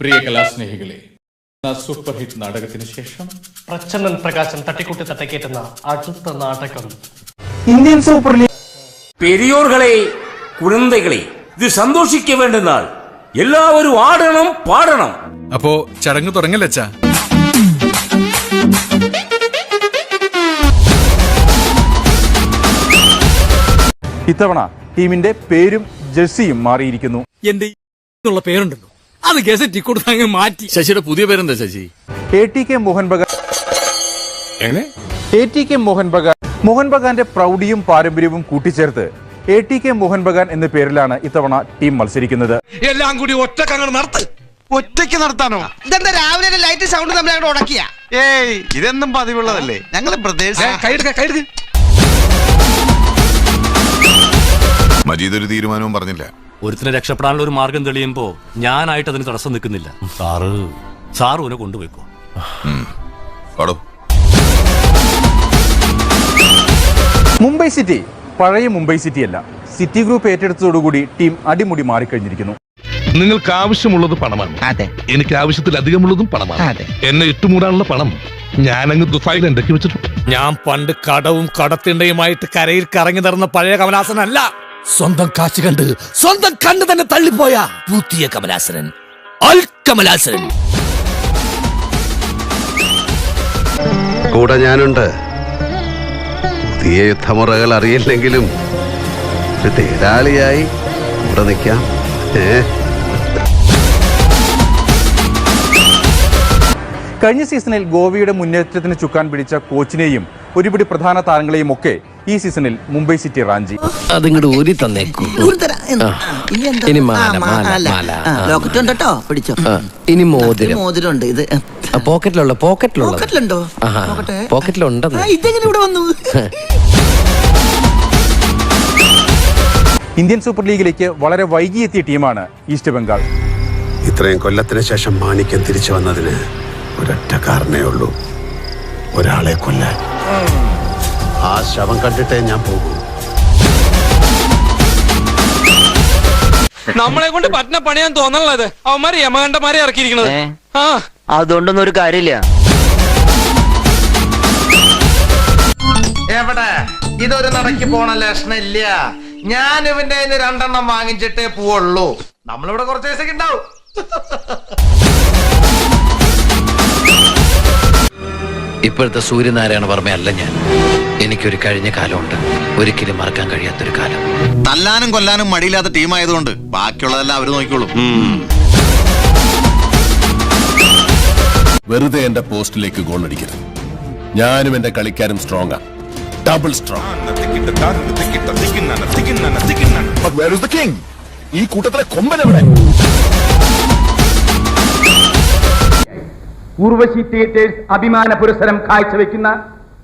പ്രിയ കലാസ്നേഹികളെ, super hit നാടകത്തിന് ശേഷം പ്രച്ഛന്നൻ പ്രകാശൻ തട്ടിക്കൂട്ടി തട്ടക്കേറ്റുന്ന അടുത്ത നാടകം ഇന്ത്യൻ സൂപ്പർ ലീഗ്. പെരിയോർകളെ, കുഴന്തകളെ, ഇത് സന്തോഷിക്ക വേണ്ട നാൾ. എല്ലാവരും ആടണം, പാടണം. അപ്പോ ചടങ്ങ് തുടങ്ങലച്ചാ. ഇത്തവണ ടീമിന്റെ പേരും ജേഴ്സിയും മാറിയിരിക്കുന്നു. എന്റെ പേരുണ്ടല്ലോ, അത് ഗസറ്റി കൊടുത്തങ്ങ് മാറ്റി. ശശിയുടെ പുതിയ പേരെന്താ ശശി? ATK മോഹൻ ബഗാൻ. ATK മോഹൻ ബഗാൻ. മോഹൻ ബഗാന്റെ പ്രൗഢിയും പാരമ്പര്യവും കൂട്ടിച്ചേർത്ത് ATK മോഹൻ ബഗാൻ എന്ന പേരിലാണ് ഇത്തവണ ടീം മത്സരിക്കുന്നത്. എല്ലാം കൂടി ഒറ്റയ്ക്ക് നടത്താനോ? ഇതെന്താ രാവിലെ ലൈറ്റ് സൗണ്ട് നമ്മൾ അങ്ങോട്ട് ഉടക്കിയ? ഏയ്, ഇതെന്നും പതിവുള്ളതല്ലേ. ഞങ്ങള് പ്രദേശം മജീദ് ഒരു തീരുമാനവും പറഞ്ഞില്ല. ഒരുത്തിനെ രക്ഷപ്പെടാനുള്ള ഒരു മാർഗം തെളിയുമ്പോ ഞാനായിട്ട് അതിന് തടസ്സം നിൽക്കുന്നില്ല. സാറ് അവനെ കൊണ്ടുപോയിക്കോ. മുംബൈ സിറ്റി പഴയ മുംബൈ സിറ്റി അല്ല. സിറ്റി ഗ്രൂപ്പ് ഏറ്റെടുത്തതോടുകൂടി ടീം അടിമുടി മാറിക്കഴിഞ്ഞിരിക്കുന്നു. നിങ്ങൾക്ക് ആവശ്യമുള്ളത് പണമാണ്. അതെ. എനിക്ക് ആവശ്യത്തിലധികമുള്ളതും പണമാണ്. അതെ. എന്നെ ഇട്ടുമൂടാനുള്ള പണം ഞാനങ്ങ് ദുബായിൽ ഉണ്ടാക്കി വെച്ചിട്ടുണ്ട്. ഞാൻ പണ്ട് കടവും കടത്തിണ്ടയുമായിട്ട് കരയിൽ കറങ്ങി നടന്ന പഴയ കമലാസനല്ല. സ്വന്തം കാശ് കണ്ട് സ്വന്തം കണ്ണ് തന്നെ തള്ളിപ്പോയ പുതിയ കമലാസനൻ, അൽ കമലാസനൻ. കൂടെ ഞാനുണ്ട്. പുതിയ യുദ്ധമുറകൾ അറിയില്ലെങ്കിലും ഒരു തേരാളിയായി ഇവിടെ നിൽക്കാം. കഴിഞ്ഞ സീസണിൽ ഗോവയുടെ മുന്നേറ്റത്തിന് ചുക്കാൻ പിടിച്ച കോച്ചിനെയും ഒരുപിടി പ്രധാന താരങ്ങളെയും ഒക്കെ ഈ സീസണിൽ മുംബൈ സിറ്റി റാഞ്ചി. അതിങ്ങോട്ട് ഊരി തന്നേക്കൂ. ഇനി ലോക്കറ്റ് ഉണ്ടോ? പിടിച്ചോ. ഇനി മോതിരം. മോതിരമുണ്ട്. ഇത് പോക്കറ്റിലുണ്ടോ? പോക്കറ്റിലുണ്ടെന്ന്. ഇതെങ്ങനെ ഇവിടെ വന്നു? ഇന്ത്യൻ സൂപ്പർ ലീഗിലേക്ക് വളരെ വൈകിയെത്തിയ ടീമാണ് ഈസ്റ്റ് ബംഗാൾ. ഇത്രയും കൊല്ലത്തിന് ശേഷം മാണിക്യം തിരിച്ചു വന്നതിന് ഒരൊറ്റ കാരണേ ഉള്ളൂ: ഒരാളെ കൊല്ലാൻ. ആ ശവം കണ്ടിട്ടേ ഞാൻ പോകൂ. നമ്മളെ കൊണ്ട് പറ്റണ പണിയാൻ തോന്നണത് അവന്മാര് യമകണ്ഠമാരെ ഇറക്കിയിരിക്കണത്. അതുകൊണ്ടൊന്നും ഒരു കാര്യമില്ല. എവിടെ ഇതൊരു നടക്കി പോണ ലക്ഷണില്ല. ഞാൻ ഇവന്റെ 2 വാങ്ങിച്ചിട്ടേ പോവുള്ളൂ. നമ്മളിവിടെ കുറച്ച് ദിവസമൊക്കെ ഉണ്ടാവും. ഇപ്പോഴത്തെ സൂര്യനാരായണ വർമ്മയല്ല ഞാൻ. എനിക്കൊരു കഴിഞ്ഞ കാലമുണ്ട്, ഒരിക്കലും മറക്കാൻ കഴിയാത്തൊരു കാലം. തല്ലാനും കൊല്ലാനും മടിയില്ലാത്ത ടീമായതുകൊണ്ട് ബാക്കിയുള്ളതെല്ലാം അവര് നോക്കിക്കോളും. വെറുതെ എന്റെ പോസ്റ്റിലേക്ക് ഗോൾ അടിക്കരുത്. ഞാനും എന്റെ കളിക്കാരും സ്ട്രോങ്ങാ, ഡബിൾ സ്ട്രോങ്. ഈ കൂട്ടത്തിലെ കൊമ്പൻ എവിടെ? ഊർവശി തിയേറ്റേഴ്സ് അഭിമാന പുരസ്സരം കാഴ്ചവെക്കുന്ന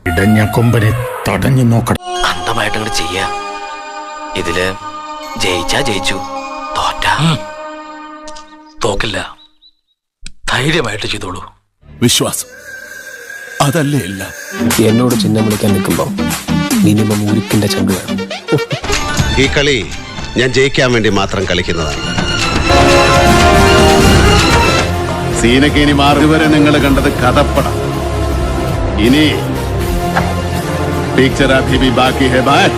ഇടഞ്ഞ കൊമ്പനെ തടഞ്ഞു നോക്കണം. അന്തമായിട്ട് ചെയ്യാ. ഇതില് ജയിച്ചാ ജയിച്ചു, തോറ്റാ തോക്കില്ല. ധൈര്യമായിട്ട് ചെയ്തോളൂ. വിശ്വാസം അതല്ലേ എല്ലാം. എന്നോട് ചിഹ്നം വിളിക്കാൻ നിൽക്കുമ്പോ മിനിമം ഉരുക്കിന്റെ ചങ്ക് വേണം. ഈ കളി ഞാൻ ജയിക്കാൻ വേണ്ടി മാത്രം കളിക്കുന്നതാണ്. സീനൊക്കെ ഇനി മാറി വരെ നിങ്ങൾ കണ്ടത് കഥപ്പടം. ഇനി പിക്ചർ അഭി ഭി ബാക്കി ഹെ ബായ്.